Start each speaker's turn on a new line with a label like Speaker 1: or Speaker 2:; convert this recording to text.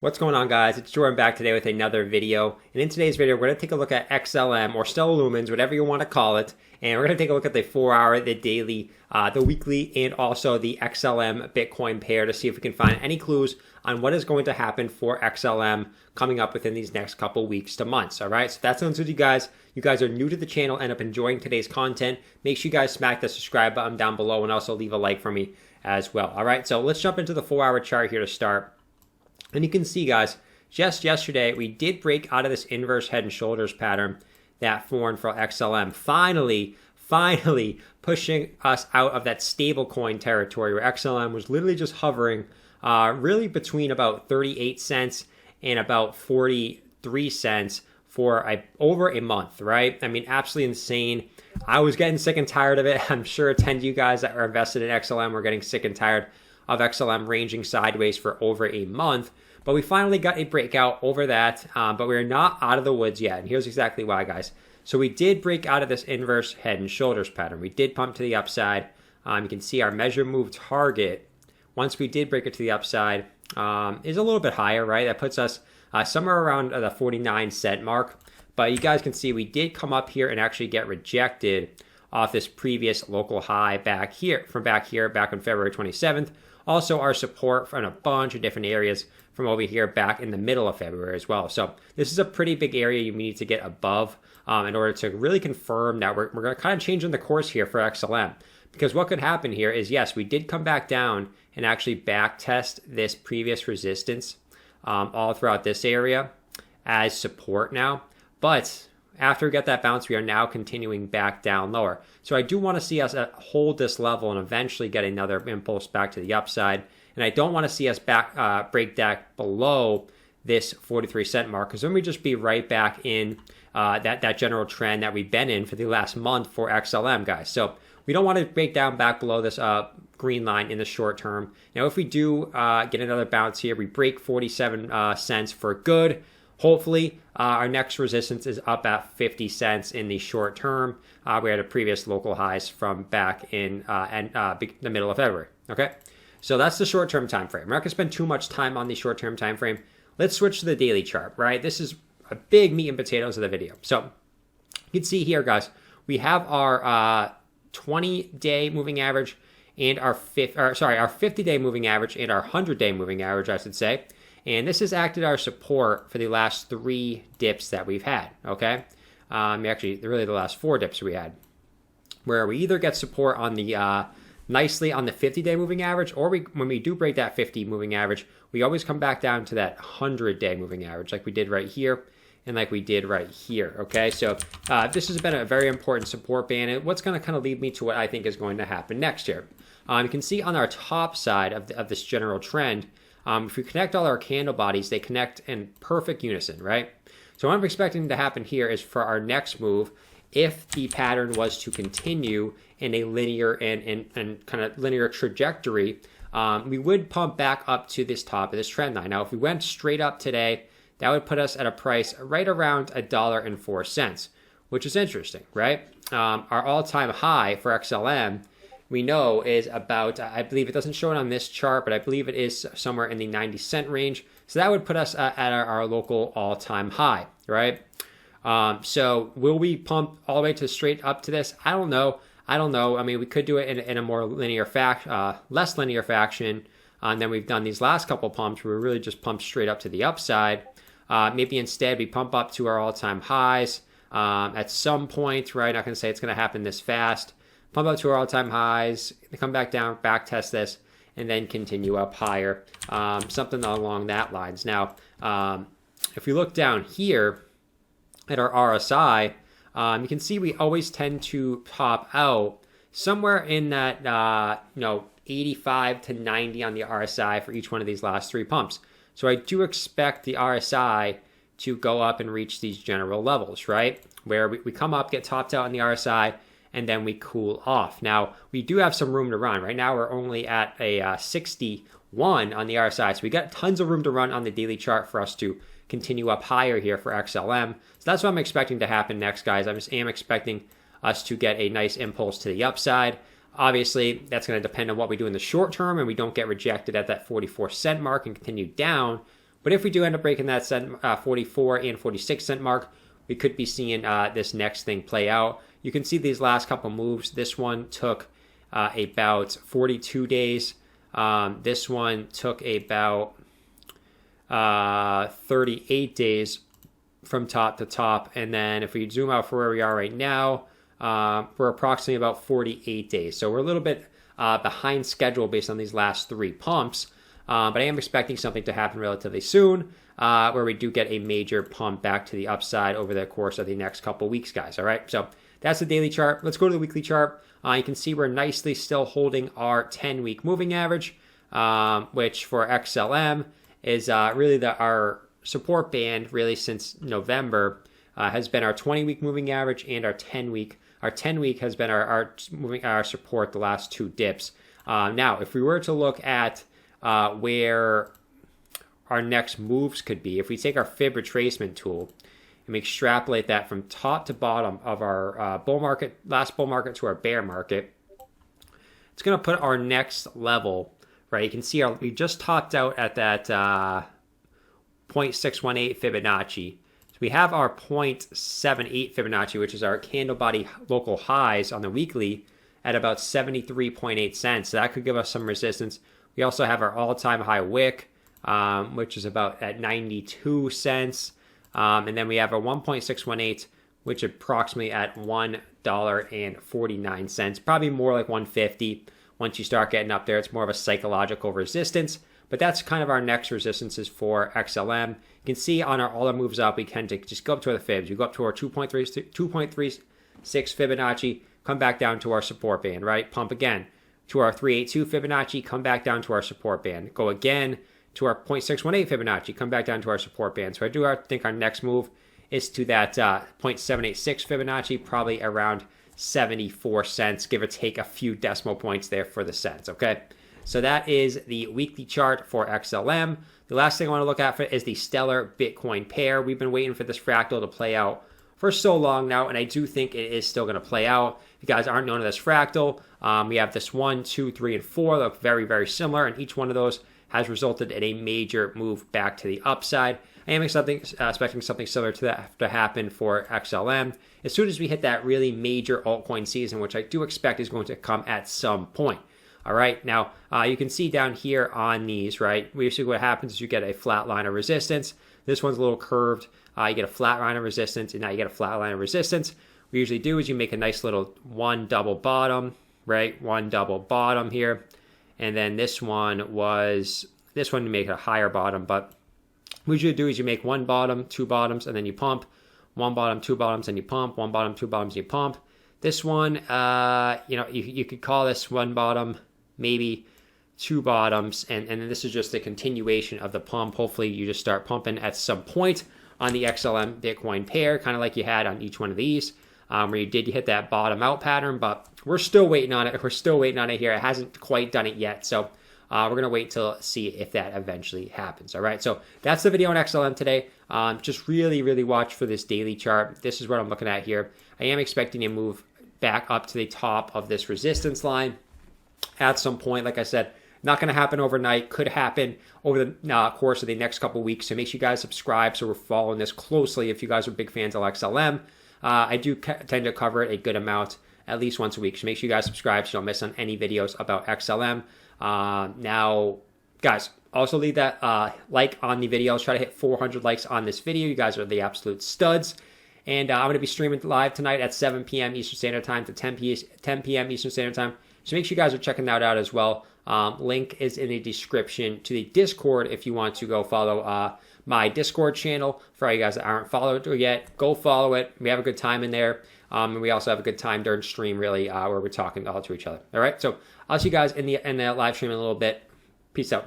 Speaker 1: What's going on, guys? It's Jordan back today with another video. And in today's video, we're going to take a look at XLM or Stellar Lumens, whatever you want to call it. And we're going to take a look at the 4-hour, the daily, the weekly, and also the XLM Bitcoin pair to see if we can find any clues on what is going to happen for XLM coming up within these next couple weeks to months. All right, so if that sounds good, you guys are new to the channel, end up enjoying today's content, make sure you guys smack the subscribe button down below and also leave a like for me as well. All right, so let's jump into the 4-hour chart here to start. And you can see, guys, just yesterday, we did break out of this inverse head and shoulders pattern that formed for XLM. Finally pushing us out of that stable coin territory where XLM was literally just hovering really between about 38 cents and about 43 cents for over a month, right? I mean, absolutely insane. I was getting sick and tired of it. I'm sure 10 of you guys that are invested in XLM were getting sick and tired of XLM ranging sideways for over a month. But we finally got a breakout over that, but we're not out of the woods yet. And here's exactly why, guys. So we did break out of this inverse head and shoulders pattern. We did pump to the upside. You can see our measure move target, once we did break it to the upside, is a little bit higher, right? That puts us somewhere around the 49-cent mark. But you guys can see we did come up here and actually get rejected off this previous local high back on February 27th. Also, our support from a bunch of different areas from over here back in the middle of February as well. So this is a pretty big area you need to get above in order to really confirm that we're going to kind of changing the course here for XLM. Because what could happen here is, yes, we did come back down and actually back test this previous resistance all throughout this area as support now. But after we get that bounce, we are now continuing back down lower. So I do want to see us hold this level and eventually get another impulse back to the upside. And I don't want to see us break back below this 43-cent mark, because then we just be right back in that general trend that we've been in for the last month for XLM, guys. So we don't want to break down back below this green line in the short term. Now, if we do get another bounce here, we break 47 cents for good. Hopefully, our next resistance is up at 50 cents in the short term. We had a previous local highs from back in the middle of February. Okay, so that's the short-term time frame. We're not going to spend too much time on the short-term time frame. Let's switch to the daily chart, right? This is a big meat and potatoes of the video. So you can see here, guys, we have our 20-day moving average and our 50-day moving average and our 100-day moving average, I should say. And this has acted our support for the last 3 dips that we've had, okay? Actually, really the last 4 dips we had, where we either get support on the nicely on the 50-day moving average, or when we do break that 50 moving average, we always come back down to that 100-day moving average, like we did right here and like we did right here, okay? So this has been a very important support band, and what's going to kind of lead me to what I think is going to happen next year. You can see on our top side of this general trend, if we connect all our candle bodies, they connect in perfect unison, right? So what I'm expecting to happen here is for our next move, if the pattern was to continue in a linear and kind of linear trajectory, we would pump back up to this top of this trend line. Now, if we went straight up today, that would put us at a price right around $1.04, which is interesting, right? Our all-time high for XLM, we know, is about, I believe it doesn't show it on this chart, but I believe it is somewhere in the 90-cent range. So that would put us at our local all-time high, right? So will we pump all the way to straight up to this? I don't know. I mean, we could do it in a more linear less linear fashion than we've done these last couple pumps, where we really just pump straight up to the upside. Maybe instead we pump up to our all-time highs at some point, right? Not going to say it's going to happen this fast. Pump up to our all-time highs, come back down, back test this, and then continue up higher. Something along that lines. Now, if we look down here at our RSI, you can see we always tend to top out somewhere in that 85 to 90 on the RSI for each one of these last 3 pumps. So I do expect the RSI to go up and reach these general levels, right? Where we come up, get topped out on the RSI, and then we cool off. Now, we do have some room to run. Right now, we're only at a 61 on the RSI, so we got tons of room to run on the daily chart for us to continue up higher here for XLM. So that's what I'm expecting to happen next, guys. I just am expecting us to get a nice impulse to the upside. Obviously, that's going to depend on what we do in the short term, and we don't get rejected at that 44-cent mark and continue down. But if we do end up breaking that 44 and 46 cent mark, we could be seeing this next thing play out. You can see these last couple moves. This one took about 42 days. This one took about 38 days from top to top. And then if we zoom out for where we are right now, we're approximately about 48 days. So we're a little bit behind schedule based on these last three pumps. But I am expecting something to happen relatively soon, where we do get a major pump back to the upside over the course of the next couple weeks, guys. All right, so that's the daily chart. Let's go to the weekly chart. You can see we're nicely still holding our 10-week moving average, which for XLM is really our support band really since November has been our 20-week moving average and our 10-week. Our 10-week has been our support the last two dips. Now, if we were to look at where our next moves could be, if we take our fib retracement tool and we extrapolate that from top to bottom of our last bull market to our bear market, it's going to put our next level, right? You can see we just topped out at that 0.618 Fibonacci. So we have our 0.78 Fibonacci, which is our candle body local highs on the weekly at about 73.8 cents. So that could give us some resistance. We also have our all-time high wick, which is about at 92 cents. And then we have a 1.618, which is approximately at $1.49. Probably more like 150. Once you start getting up there, it's more of a psychological resistance. But that's kind of our next resistances for XLM. You can see on all our moves up, we tend to just go up to the fibs. We go up to our 2.36 Fibonacci, come back down to our support band, right? Pump again to our 382 Fibonacci, come back down to our support band. Go again to our 0.618 Fibonacci, come back down to our support band. So I do think our next move is to that 0.786 Fibonacci, probably around 74 cents, give or take a few decimal points there for the cents, okay? So that is the weekly chart for XLM. The last thing I want to look at is the stellar Bitcoin pair. We've been waiting for this fractal to play out for so long now, and I do think it is still going to play out. If you guys aren't known to this fractal, we have this 1, 2, 3, and 4 look very, very similar, and each one of those has resulted in a major move back to the upside. I am expecting something similar to that to happen for XLM as soon as we hit that really major altcoin season, which I do expect is going to come at some point. All right, now you can see down here on these, right? Usually what happens is you get a flat line of resistance. This one's a little curved. You get a flat line of resistance, and now you get a flat line of resistance. What we usually do is you make a nice little one double bottom, right? One double bottom here. And then this one you make a higher bottom, but what you do is you make one bottom, two bottoms, and then you pump. One bottom, two bottoms, and you pump. One bottom, two bottoms, and you pump. This one, you could call this one bottom, maybe two bottoms, and then this is just a continuation of the pump. Hopefully you just start pumping at some point on the XLM Bitcoin pair, kind of like you had on each one of these, where you hit that bottom out pattern, but we're still waiting on it. We're still waiting on it here. It hasn't quite done it yet, so we're going to wait till see if that eventually happens. All right, so that's the video on XLM today. Just really, really watch for this daily chart. This is what I'm looking at here. I am expecting to move back up to the top of this resistance line at some point. Like I said, not going to happen overnight. Could happen over the course of the next couple weeks. So make sure you guys subscribe so we're following this closely if you guys are big fans of XLM. I do tend to cover it a good amount, at least once a week. So make sure you guys subscribe so you don't miss on any videos about XLM. Now, guys, also leave that like on the video. Let's try to hit 400 likes on this video. You guys are the absolute studs. And I'm going to be streaming live tonight at 7 p.m. Eastern Standard Time to 10 p.m. Eastern Standard Time. So make sure you guys are checking that out as well. Link is in the description to the Discord if you want to go follow my Discord channel. For all you guys that aren't followed it yet, go follow it. We have a good time in there. And we also have a good time during stream, really, where we're talking all to each other. All right, so I'll see you guys in the live stream in a little bit. Peace out.